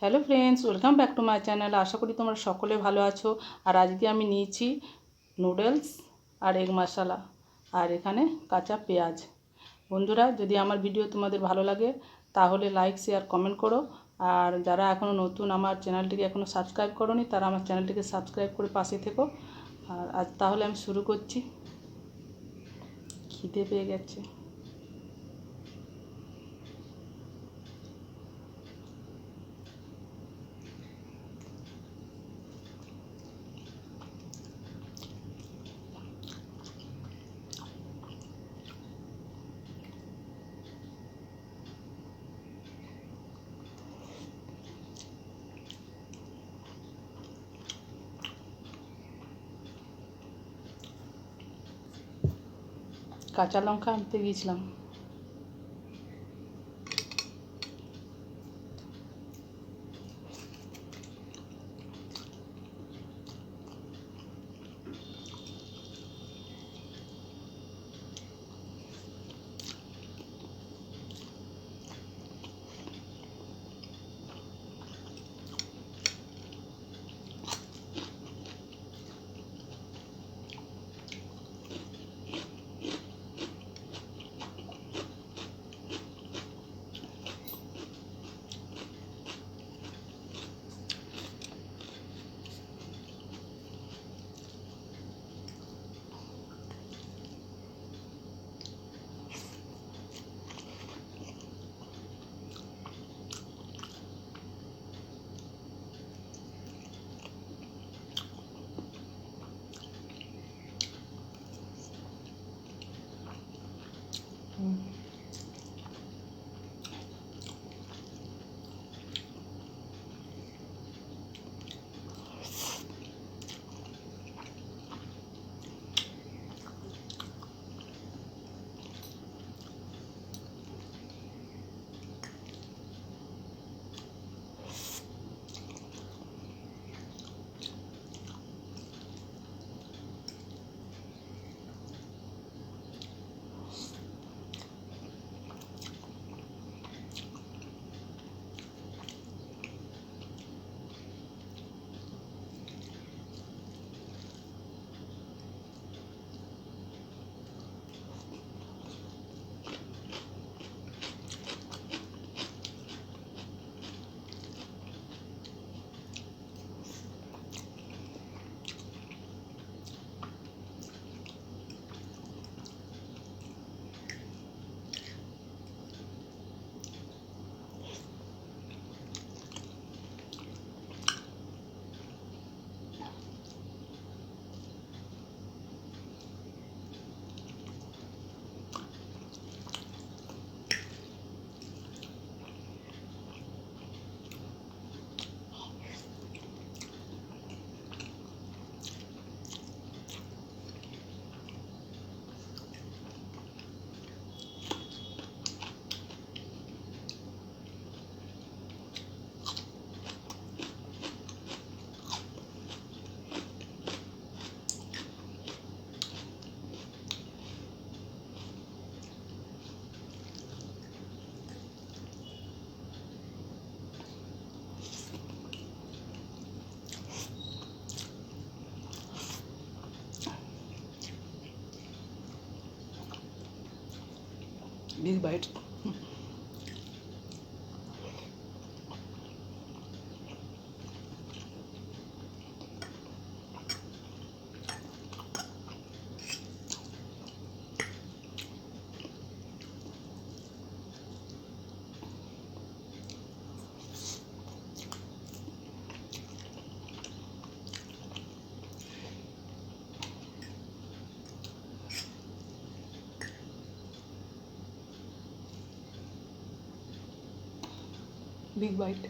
Hello friends, welcome back to my channel. আশা করি তোমরা সকলে ভালো আছো। আর আজকে আমি নিয়েছি নুডলস আর এগ মশলা আর এখানে কাঁচা পেঁয়াজ। বন্ধুরা, যদি আমার ভিডিও তোমাদের ভালো লাগে তাহলে লাইক, শেয়ার, কমেন্ট করো। আর যারা এখনও নতুন আমার চ্যানেলটিকে এখনও সাবস্ক্রাইব করোনি তারা আমার চ্যানেলটিকে সাবস্ক্রাইব করে পাশে থেকো। আর আজ তাহলে আমি শুরু করছি। খিদে পেয়ে গেছে। কাঁচা লঙ্কা আনতে গিয়েছিলাম। Big bite. Big bite.